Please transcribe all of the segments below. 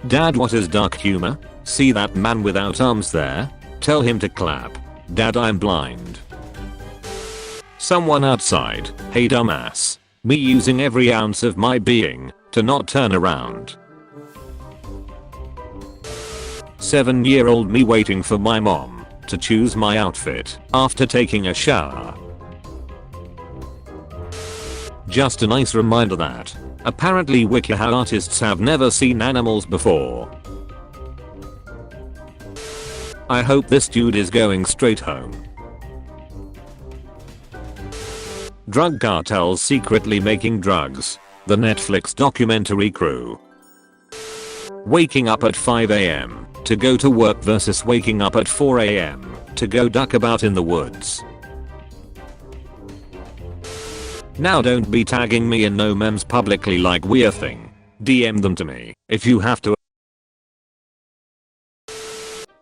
Dad, what is dark humor? See that man without arms there? Tell him to clap. Dad, I'm blind. Someone outside. Hey dumbass. Me using every ounce of my being to not turn around. 7-year-old me waiting for my mom to choose my outfit after taking a shower. Just a nice reminder that apparently WikiHow artists have never seen animals before. I hope this dude is going straight home. Drug cartels secretly making drugs. The Netflix documentary crew. Waking up at 5 AM to go to work versus waking up at 4 AM to go duck about in the woods. Now don't be tagging me in no memes publicly like we're thing. DM them to me if you have to.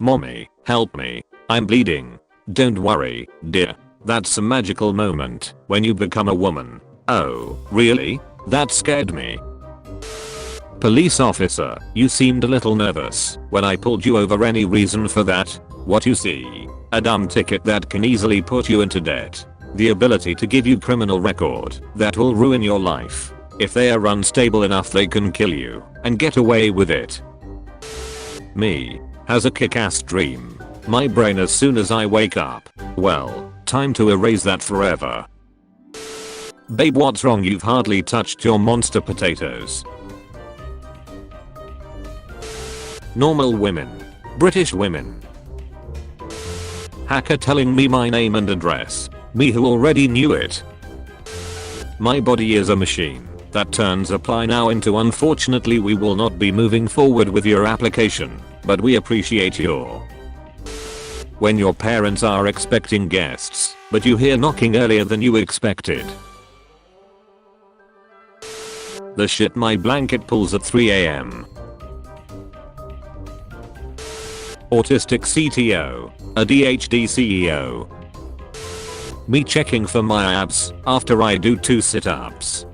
Mommy, help me. I'm bleeding. Don't worry, dear. That's a magical moment when you become a woman. Oh, really? That scared me. Police officer, you seemed a little nervous when I pulled you over. Any reason for that? What you see? A dumb ticket that can easily put you into debt. The ability to give you criminal record that will ruin your life. If they are unstable enough they can kill you and get away with it. Me. Has a kick-ass dream. My brain as soon as I wake up. Well, time to erase that forever. Babe, what's wrong? You've hardly touched your monster potatoes. Normal women. British women. Hacker telling me my name and address. Me who already knew it. My body is a machine that turns apply now into unfortunately we will not be moving forward with your application, but we appreciate your. When your parents are expecting guests, but you hear knocking earlier than you expected. The shit my blanket pulls at 3 AM. Autistic CTO. ADHD CEO. Me checking for my abs after I do 2 sit-ups.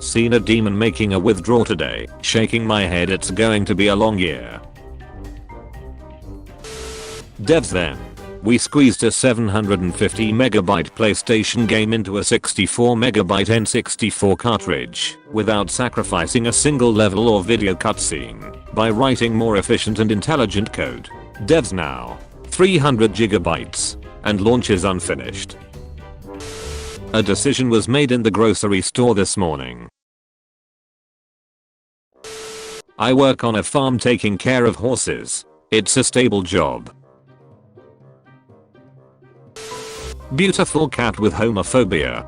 Seen a demon making a withdraw today, shaking my head. It's going to be a long year. Devs then. We squeezed a 750 megabyte PlayStation game into a 64 megabyte N64 cartridge without sacrificing a single level or video cutscene by writing more efficient and intelligent code. Devs now. 300 gigabytes and launch is unfinished. A decision was made in the grocery store this morning. I work on a farm taking care of horses. It's a stable job. Beautiful cat with homophobia.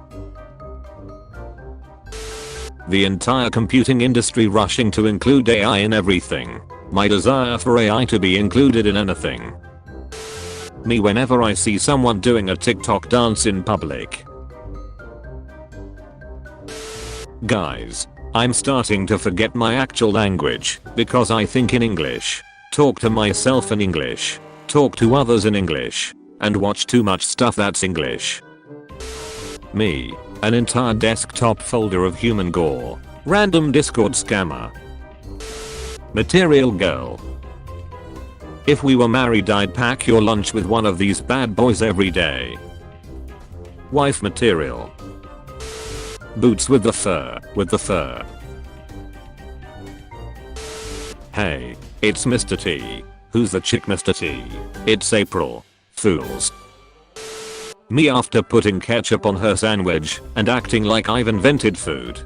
The entire computing industry rushing to include AI in everything. My desire for AI to be included in anything. Me whenever I see someone doing a TikTok dance in public. Guys, I'm starting to forget my actual language because I think in English, talk to myself in English, talk to others in English, and watch too much stuff that's English. Me, an entire desktop folder of human gore, random Discord scammer. Material girl. If we were married I'd pack your lunch with one of these bad boys every day. Wife material. Boots with the fur, Hey, it's Mr. T. Who's the chick Mr. T? It's April. Fools. Me after putting ketchup on her sandwich and acting like I've invented food.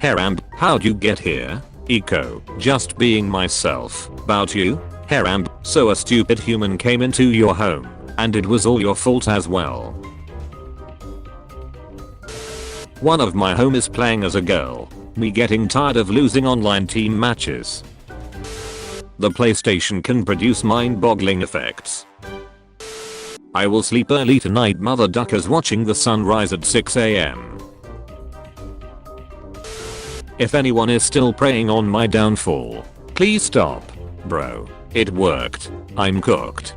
Harambe, how'd you get here? Eco, just being myself. About you? Harambe, so a stupid human came into your home, and it was all your fault as well. One of my home is playing as a girl. Me getting tired of losing online team matches. The PlayStation can produce mind-boggling effects. I will sleep early tonight. Mother duckers watching the sunrise at 6 AM. If anyone is still preying on my downfall, please stop. Bro, it worked. I'm cooked.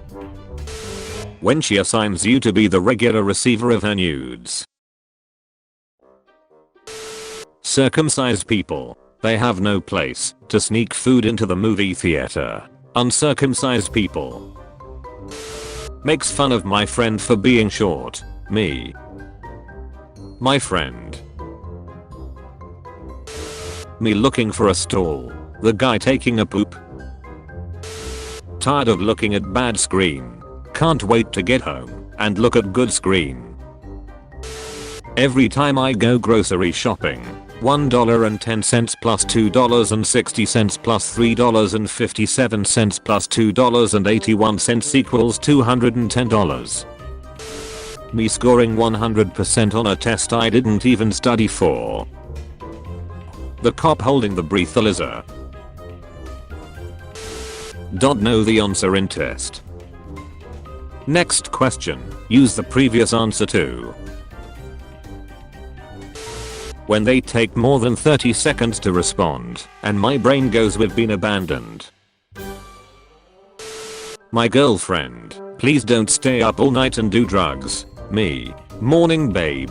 When she assigns you to be the regular receiver of her nudes. Circumcised people. They have no place to sneak food into the movie theater. Uncircumcised people. Makes fun of my friend for being short. Me. My friend. Me looking for a stall. The guy taking a poop. Tired of looking at bad screen. Can't wait to get home and look at good screen. Every time I go grocery shopping. $1.10 plus $2.60 plus $3.57 plus $2.81 equals $210. Me scoring 100% on a test I didn't even study for. The cop holding the breathalyzer. Don't know the answer in test. Next question. Use the previous answer to. When they take more than 30 seconds to respond, and my brain goes we've been abandoned. My girlfriend, please don't stay up all night and do drugs. Me. Morning babe.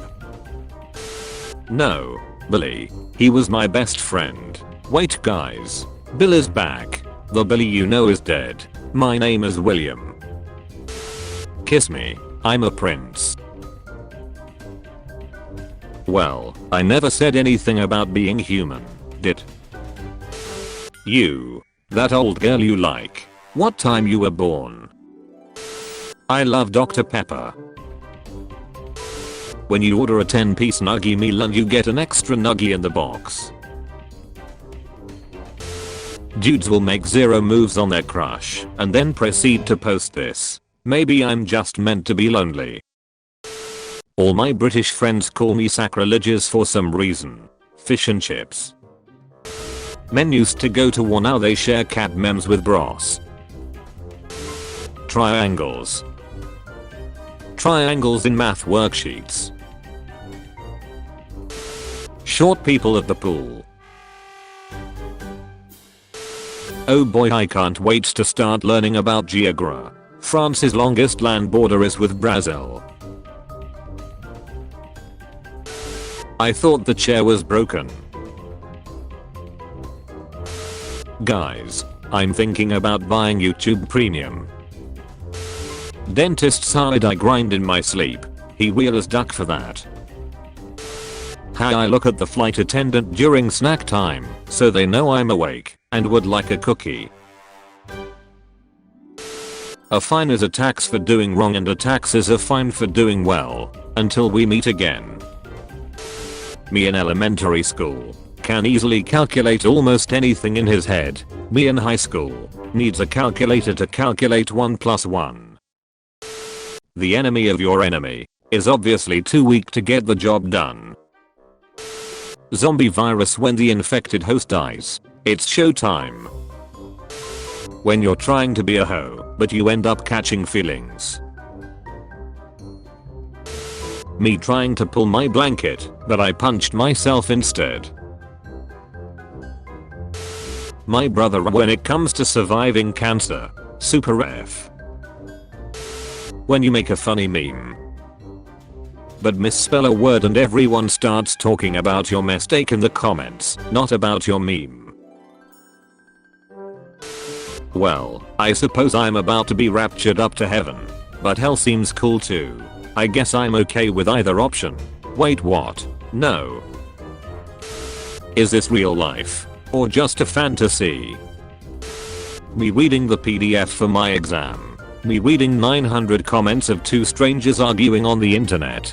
No. Billy. He was my best friend. Wait guys. Bill is back. The Billy you know is dead. My name is William. Kiss me. I'm a prince. Well, I never said anything about being human, did you? That old girl you like. What time you were born? I love Dr. Pepper. When you order a 10-piece nuggie meal and you get an extra nuggie in the box. Dudes will make 0 moves on their crush and then proceed to post this. Maybe I'm just meant to be lonely. All my British friends call me sacrilegious for some reason. Fish and chips. Men used to go to war, now they share cat memes with bros. Triangles. Triangles in math worksheets. Short people at the pool. Oh boy, I can't wait to start learning about geogra. France's longest land border is with Brazil. I thought the chair was broken. Guys, I'm thinking about buying YouTube Premium. Dentist said I grind in my sleep. He wheel as duck for that. How I look at the flight attendant during snack time so they know I'm awake and would like a cookie. A fine is a tax for doing wrong and a tax is a fine for doing well. Until we meet again. Me in elementary school can easily calculate almost anything in his head. Me in high school needs a calculator to calculate 1 + 1. The enemy of your enemy is obviously too weak to get the job done. Zombie virus. When the infected host dies, it's showtime. When you're trying to be a hoe, but you end up catching feelings. Me trying to pull my blanket, but I punched myself instead. My brother when it comes to surviving cancer. Super F. When you make a funny meme, but misspell a word and everyone starts talking about your mistake in the comments, not about your meme. Well, I suppose I'm about to be raptured up to heaven, but hell seems cool too. I guess I'm okay with either option. Wait, what? No. Is this real life? Or just a fantasy? Me reading the PDF for my exam. Me reading 900 comments of 2 strangers arguing on the internet.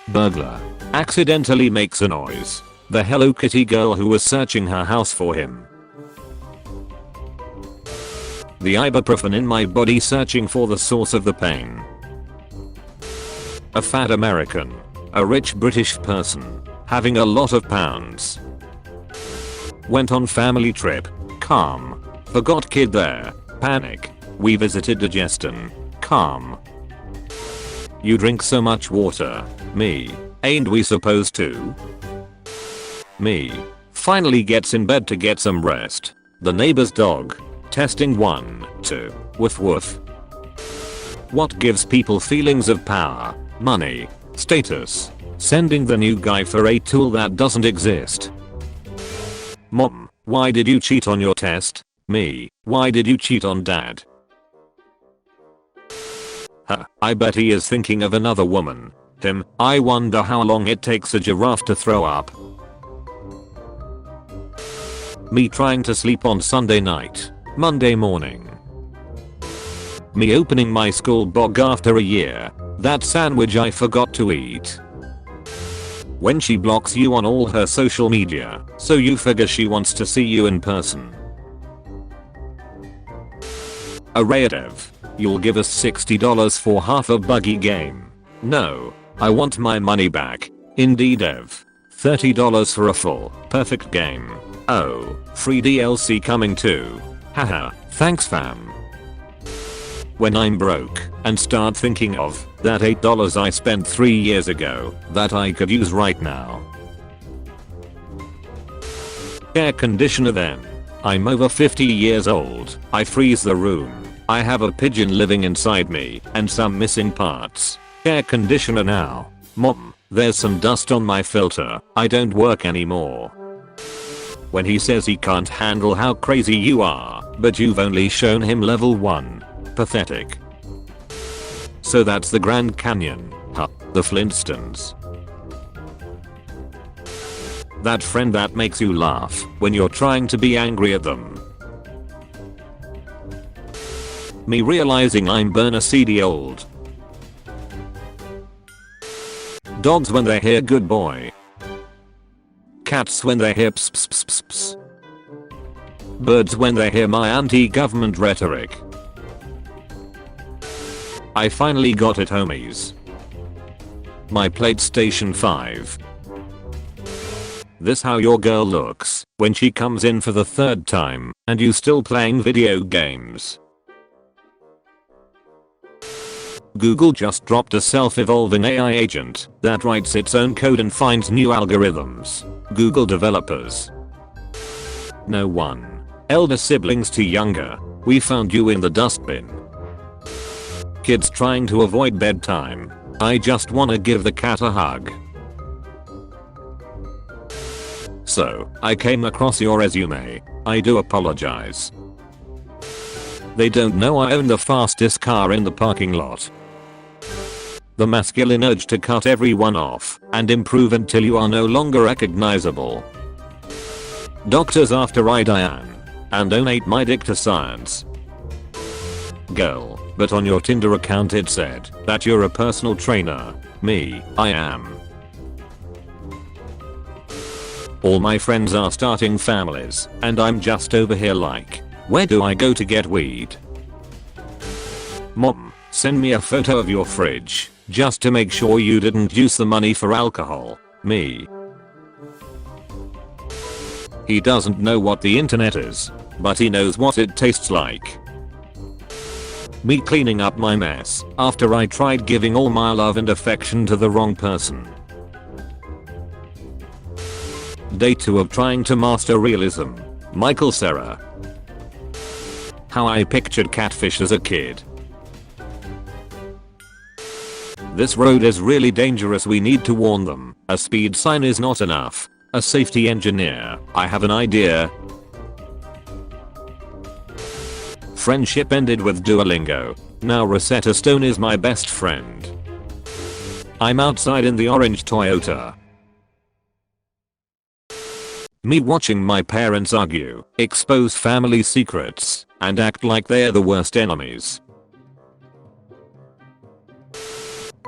Burglar. Accidentally makes a noise. The Hello Kitty girl who was searching her house for him. The ibuprofen in my body searching for the source of the pain. A fat American. A rich British person. Having a lot of pounds. Went on family trip. Calm. Forgot kid there. Panic. We visited digestion. Calm. You drink so much water. Me. Ain't we supposed to? Me. Finally gets in bed to get some rest. The neighbor's dog. Testing 1, 2. Woof woof. What gives people feelings of power, money, status, Sending the new guy for a tool that doesn't exist. Mom, why did you cheat on your test? Me, why did you cheat on dad? Huh, I bet he is thinking of another woman. Him, I wonder how long it takes a giraffe to throw up. Me trying to sleep on Sunday night. Monday morning. Me opening my school bag after a year. That sandwich I forgot to eat. When she blocks you on all her social media, so you figure she wants to see you in person. Arayadev, you'll give us $60 for half a buggy game. No, I want my money back. Indeed Ev. $30 for a full, perfect game. Oh, free DLC coming too. Haha, thanks fam. When I'm broke and start thinking of that $8 I spent 3 years ago that I could use right now. Air conditioner then. I'm over 50 years old. I freeze the room. I have a pigeon living inside me and some missing parts. Air conditioner now. Mom, there's some dust on my filter. I don't work anymore. When he says he can't handle how crazy you are, but you've only shown him level 1. Pathetic. So that's the Grand Canyon. Huh, the Flintstones. That friend that makes you laugh when you're trying to be angry at them. Me realizing I'm burner CD old. Dogs when they hear good boy. Cats when they hear ps ps ps ps ps. Birds when they hear my anti-government rhetoric. I finally got it homies. My PlayStation 5. This how your girl looks when she comes in for the 3rd time and you still playing video games. Google just dropped a self-evolving AI agent that writes its own code and finds new algorithms. Google developers. No one. Elder siblings to younger. We found you in the dustbin. Kids trying to avoid bedtime. I just wanna give the cat a hug. So, I came across your resume. I do apologize. They don't know I own the fastest car in the parking lot. The masculine urge to cut everyone off and improve until you are no longer recognizable. Doctors after I die and donate my dick to science. Girl, but on your Tinder account it said that you're a personal trainer. Me, I am. All my friends are starting families and I'm just over here like, where do I go to get weed? Mom, send me a photo of your fridge just to make sure you didn't use the money for alcohol. Me. He doesn't know what the internet is, but he knows what it tastes like. Me cleaning up my mess after I tried giving all my love and affection to the wrong person. Day 2 of trying to master realism. Michael Cera. How I pictured catfish as a kid. This road is really dangerous, we need to warn them. A speed sign is not enough. A safety engineer, I have an idea. Friendship ended with Duolingo. Now Rosetta Stone is my best friend. I'm outside in the orange Toyota. Me watching my parents argue, expose family secrets, and act like they're the worst enemies.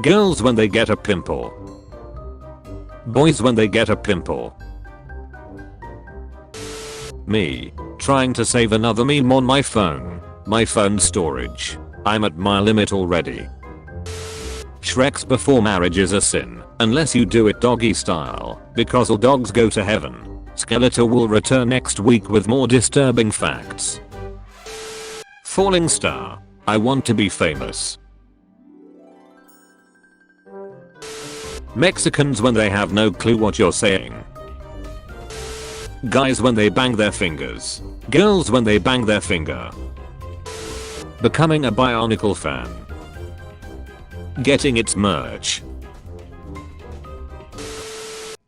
Girls when they get a pimple. Boys when they get a pimple. Me, trying to save another meme on my phone. My phone storage. I'm at my limit already. Shreks before marriage is a sin, unless you do it doggy style, because all dogs go to heaven. Skeletor will return next week with more disturbing facts. Falling star. I want to be famous. Mexicans when they have no clue what you're saying. Guys when they bang their fingers. Girls when they bang their finger. Becoming a Bionicle fan. Getting its merch.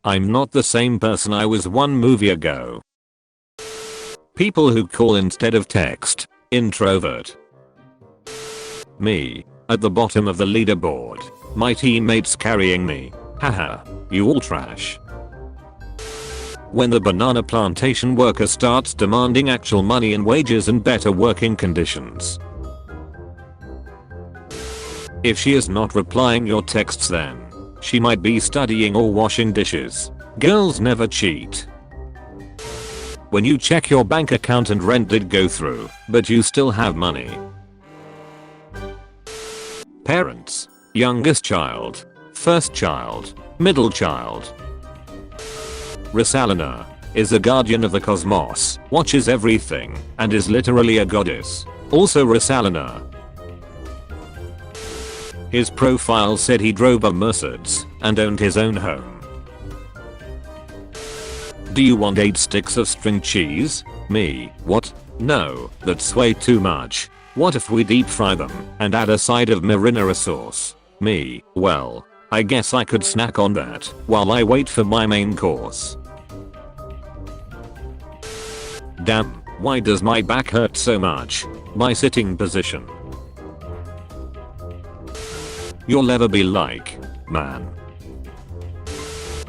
I'm not the same person I was one movie ago. People who call instead of text. Introvert. Me. At the bottom of the leaderboard. My teammates carrying me. Haha. You all trash. When the banana plantation worker starts demanding actual money and wages and better working conditions. If she is not replying your texts, then she might be studying or washing dishes. Girls never cheat. When you check your bank account and rent did go through, but you still have money. Parents. Youngest child. First child. Middle child. Rosalina is a guardian of the cosmos, watches everything, and is literally a goddess. Also Rosalina. His profile said he drove a Mercedes and owned his own home. Do you want 8 sticks of string cheese? Me. What? No, that's way too much. What if we deep fry them and add a side of marinara sauce? Me. Well, I guess I could snack on that while I wait for my main course. Damn, why does my back hurt so much? My sitting position. You'll ever be like, man.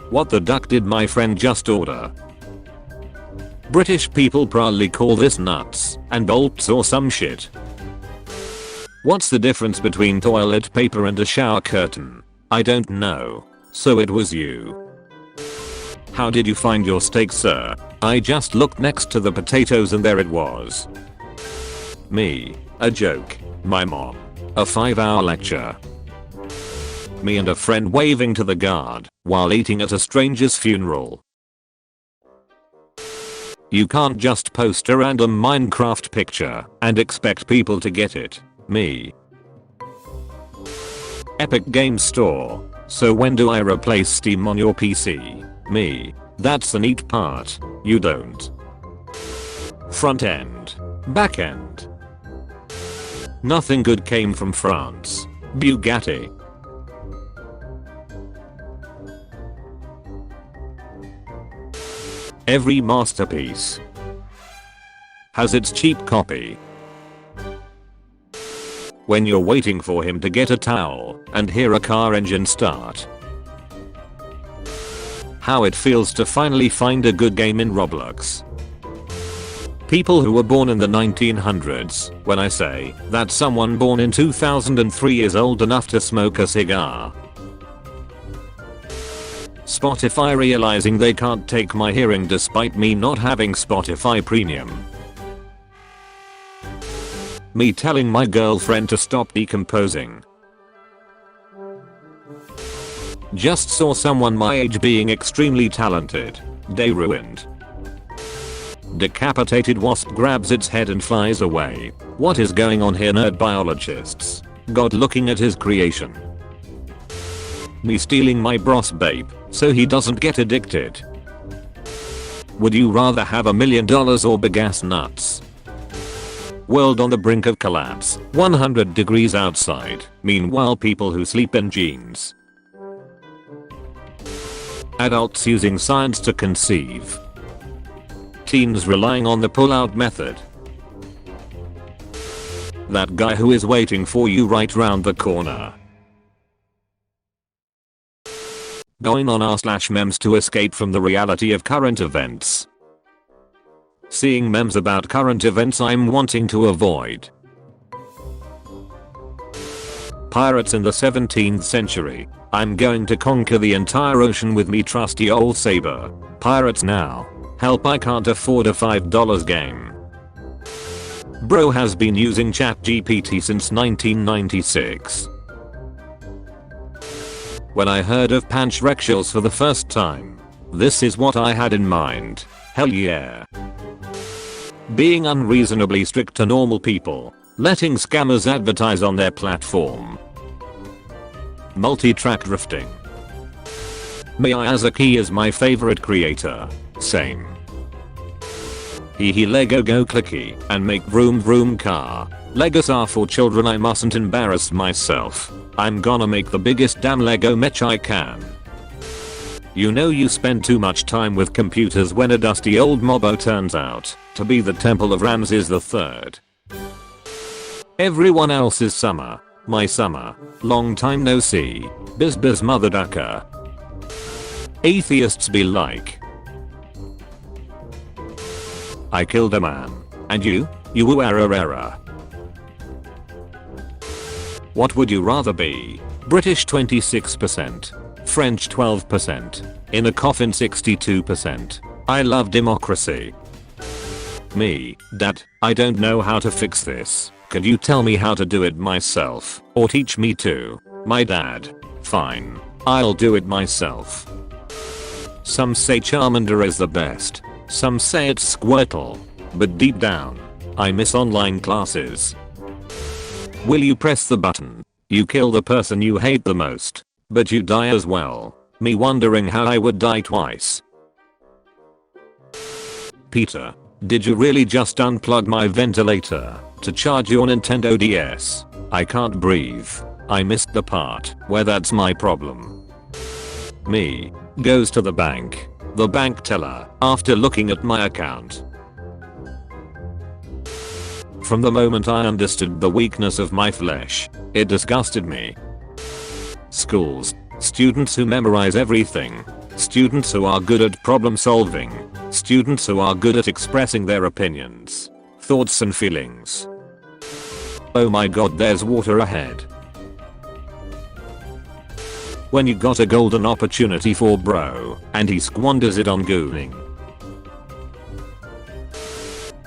What the duck did my friend just order? British people proudly call this nuts and bolts or some shit. What's the difference between toilet paper and a shower curtain? I don't know. So it was you. How did you find your steak, sir? I just looked next to the potatoes and there it was. Me. A joke. My mom. A 5-hour lecture. Me and a friend waving to the guard while eating at a stranger's funeral. You can't just post a random Minecraft picture and expect people to get it. Me. Epic Games Store. So when do I replace Steam on your PC? Me. That's the neat part. You don't. Front end. Back end. Nothing good came from France. Bugatti. Every masterpiece has its cheap copy. When you're waiting for him to get a towel and hear a car engine start. How it feels to finally find a good game in Roblox. People who were born in the 1900s, when I say that someone born in 2003 is old enough to smoke a cigar. Spotify realizing they can't take my hearing despite me not having Spotify Premium. Me telling my girlfriend to stop decomposing. Just saw someone my age being extremely talented. Day ruined. Decapitated wasp grabs its head and flies away. What is going on here, nerd biologists? God looking at his creation. Me stealing my bros babe so he doesn't get addicted. Would you rather have $1 million or big ass nuts? World on the brink of collapse, 100 degrees outside, meanwhile people who sleep in jeans. Adults using science to conceive. Teens relying on the pull-out method. That guy who is waiting for you right round the corner. Going on r/memes to escape from the reality of current events. Seeing memes about current events I'm wanting to avoid. Pirates in the 17th century. I'm going to conquer the entire ocean with me trusty old saber. Pirates now. Help, I can't afford a $5 game. Bro has been using ChatGPT since 1996. When I heard of panchrickshaws for the first time, this is what I had in mind. Hell yeah. Being unreasonably strict to normal people. Letting scammers advertise on their platform. Multi-track drifting. Miyazaki is my favorite creator. Same. He Lego go clicky and make vroom vroom car. Legos are for children, I mustn't embarrass myself. I'm gonna make the biggest damn Lego mech I can. You know you spend too much time with computers when a dusty old Mobo turns out to be the temple of Ramses III. Everyone else is summer. My summer. Long time no see. Biz biz mother ducker. Atheists be like. I killed a man. And you? You were error. What would you rather be? British 26%. French 12%. In a coffin 62%. I love democracy. Me, Dad, I don't know how to fix this. Could you tell me how to do it myself, or teach me to? My dad. Fine. I'll do it myself. Some say Charmander is the best. Some say it's Squirtle. But deep down, I miss online classes. Will you press the button? You kill the person you hate the most. But you die as well. Me wondering how I would die twice. Peter, did you really just unplug my ventilator to charge your Nintendo DS? I can't breathe. I missed the part where that's my problem. Me, goes to the bank. The bank teller, after looking at my account. From the moment I understood the weakness of my flesh, it disgusted me. Schools. Students who memorize everything. Students who are good at problem solving. Students who are good at expressing their opinions, thoughts and feelings. Oh my god, there's water ahead. When you got a golden opportunity for bro, and he squanders it on gooning.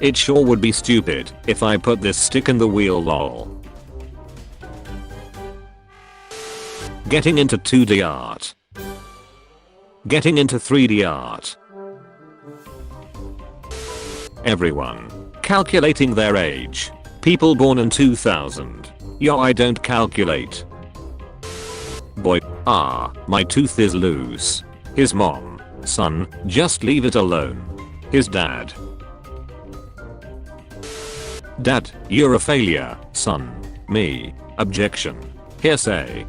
It sure would be stupid if I put this stick in the wheel lol. Getting into 2D art. Getting into 3D art. Everyone. Calculating their age. People born in 2000. Yo, I don't calculate. Boy. My tooth is loose. His mom. Son, just leave it alone. His dad. Dad, you're a failure, son. Me. Objection. Hearsay.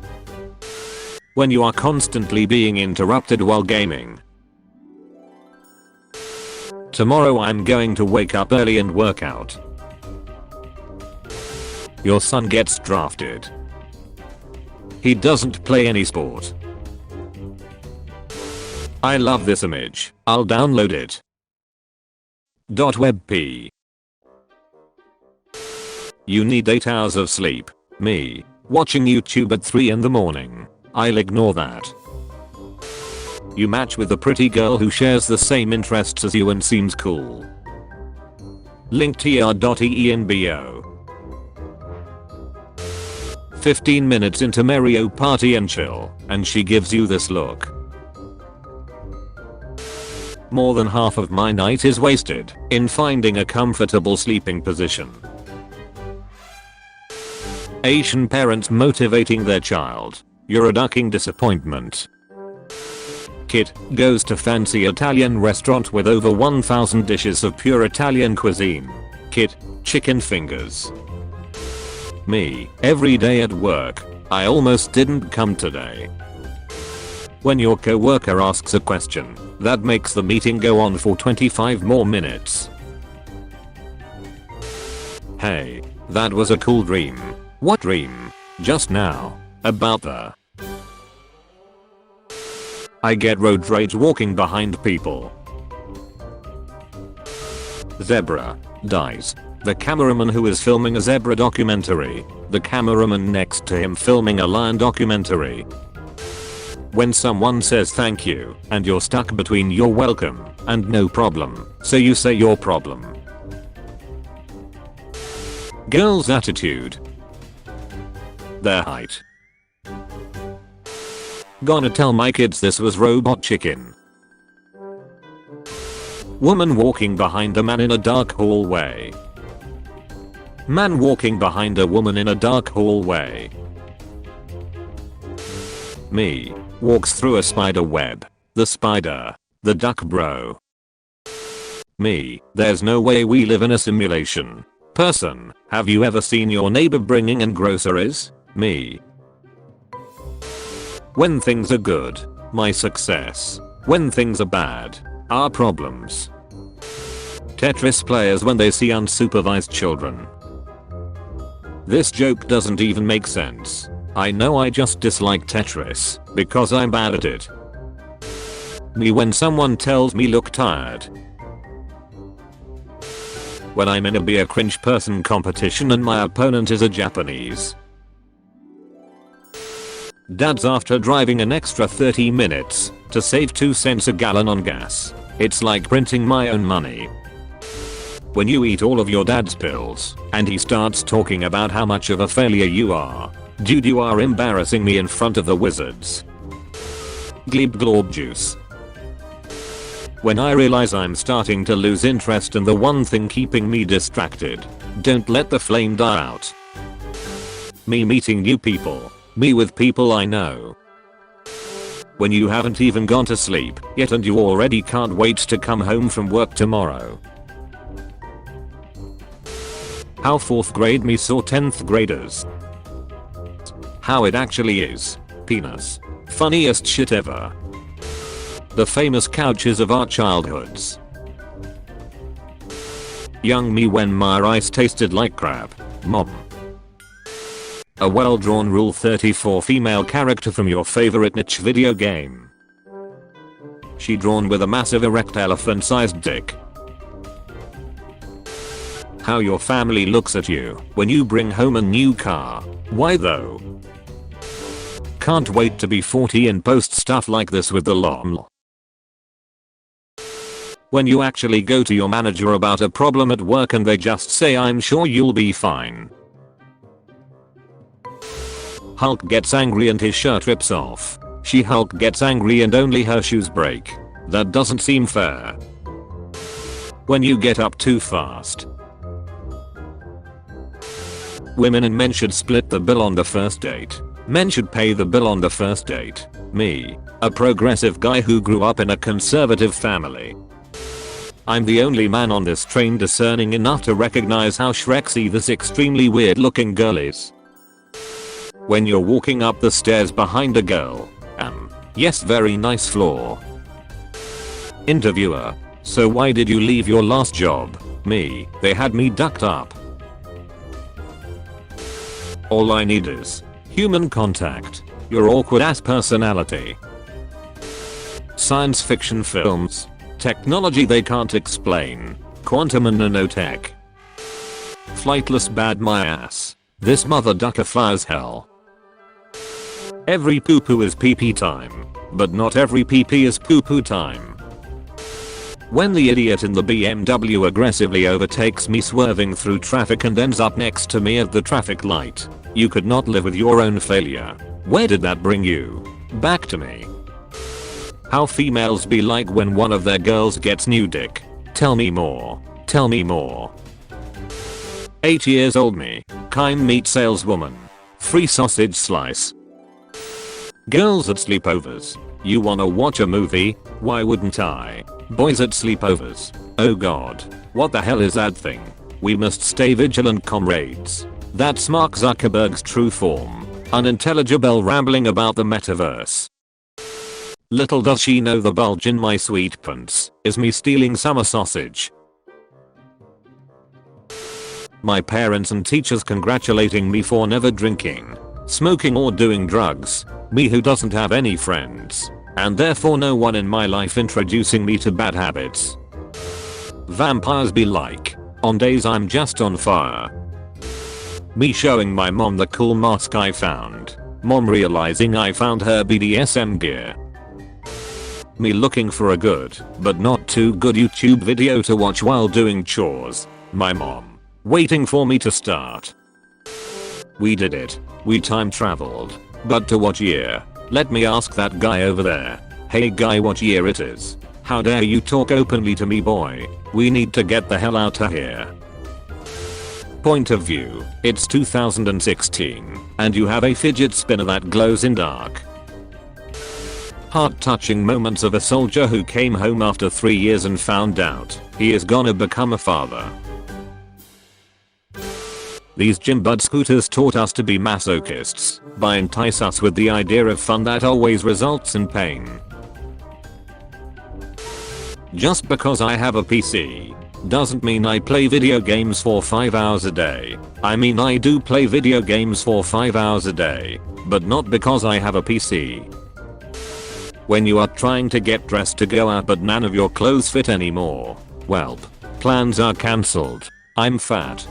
When you are constantly being interrupted while gaming. Tomorrow I'm going to wake up early and work out. Your son gets drafted. He doesn't play any sport. I love this image. I'll download it. .webp. You need 8 hours of sleep. Me. Watching YouTube at 3 in the morning. I'll ignore that. You match with a pretty girl who shares the same interests as you and seems cool. Link tr.ee/bio. 15 minutes into Mario Party and chill, and she gives you this look. More than half of my night is wasted in finding a comfortable sleeping position. Asian parents motivating their child. You're a ducking disappointment. Kid goes to fancy Italian restaurant with over 1000 dishes of pure Italian cuisine. Kid, chicken fingers. Me, every day at work. I almost didn't come today. When your coworker asks a question that makes the meeting go on for 25 more minutes. Hey, that was a cool dream. What dream? Just now. About the... I get road rage walking behind people. Zebra dies. The cameraman who is filming a zebra documentary. The cameraman next to him filming a lion documentary. When someone says thank you and you're stuck between you're welcome and no problem, so you say your problem. Girl's attitude. Their height. Gonna tell my kids this was Robot Chicken. Woman walking behind a man in a dark hallway. Man walking behind a woman in a dark hallway. Me walks through a spider web. The spider. The duck bro. Me, there's no way we live in a simulation. Person, have you ever seen your neighbor bringing in groceries? Me. When things are good, my success. When things are bad, our problems. Tetris players when they see unsupervised children. This joke doesn't even make sense. I know I just dislike Tetris because I'm bad at it. Me when someone tells me look tired. When I'm in a be a cringe person competition and my opponent is a Japanese. Dads after driving an extra 30 minutes to save 2 cents a gallon on gas. It's like printing my own money. When you eat all of your dad's pills and he starts talking about how much of a failure you are. Dude, you are embarrassing me in front of the wizards. Glebe glorb juice. When I realize I'm starting to lose interest in the one thing keeping me distracted. Don't let the flame die out. Me meeting new people. Me with people I know. When you haven't even gone to sleep yet and you already can't wait to come home from work tomorrow. How 4th grade me saw 10th graders. How it actually is. Penis. Funniest shit ever. The famous couches of our childhoods. Young me when my rice tasted like crap. Mom. A well-drawn Rule 34 female character from your favorite niche video game. She drawn with a massive erect elephant-sized dick. How your family looks at you when you bring home a new car. Why though? Can't wait to be 40 and post stuff like this with the lol. When you actually go to your manager about a problem at work and they just say I'm sure you'll be fine. Hulk gets angry and his shirt rips off. She-Hulk gets angry and only her shoes break. That doesn't seem fair. When you get up too fast. Women and men should split the bill on the first date. Men should pay the bill on the first date. Me, a progressive guy who grew up in a conservative family. I'm the only man on this train discerning enough to recognize how Shrexy this extremely weird looking girl is. When you're walking up the stairs behind a girl. Yes, very nice floor. Interviewer. So why did you leave your last job? Me, they had me ducked up. All I need is human contact. Your awkward ass personality. Science fiction films. Technology they can't explain. Quantum and nanotech. Flightless bad my ass. This mother ducker flies hell. Every poo poo is pee pee time. But not every pee pee is poo poo time. When the idiot in the BMW aggressively overtakes me swerving through traffic and ends up next to me at the traffic light. You could not live with your own failure. Where did that bring you? Back to me. How females be like when one of their girls gets new dick. Tell me more. Tell me more. 8 years old me. Kind meat saleswoman. Free sausage slice. Girls at sleepovers. You wanna watch a movie? Why wouldn't I? Boys at sleepovers. Oh god. What the hell is that thing? We must stay vigilant, comrades. That's Mark Zuckerberg's true form. Unintelligible rambling about the metaverse. Little does she know the bulge in my sweet pants is me stealing summer sausage. My parents and teachers congratulating me for never drinking, smoking or doing drugs. Me who doesn't have any friends. And therefore no one in my life introducing me to bad habits. Vampires be like. On days I'm just on fire. Me showing my mom the cool mask I found. Mom realizing I found her BDSM gear. Me looking for a good, but not too good YouTube video to watch while doing chores. My mom waiting for me to start. We did it. We time traveled. But to what year? Let me ask that guy over there. Hey guy, what year it is? How dare you talk openly to me, boy? We need to get the hell out of here. Point of view. It's 2016 and you have a fidget spinner that glows in dark. Heart-touching moments of a soldier who came home after 3 years and found out he is gonna become a father. These gym bud scooters taught us to be masochists by entice us with the idea of fun that always results in pain. Just because I have a PC doesn't mean I play video games for 5 hours a day. I mean, I do play video games for 5 hours a day, but not because I have a PC. When you are trying to get dressed to go out but none of your clothes fit anymore, welp, plans are cancelled. I'm fat.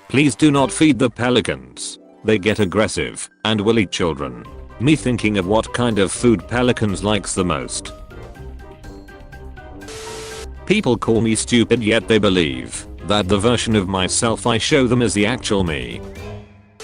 Please do not feed the pelicans. They get aggressive and will eat children. Me thinking of what kind of food pelicans likes the most. People call me stupid, yet they believe that the version of myself I show them is the actual me.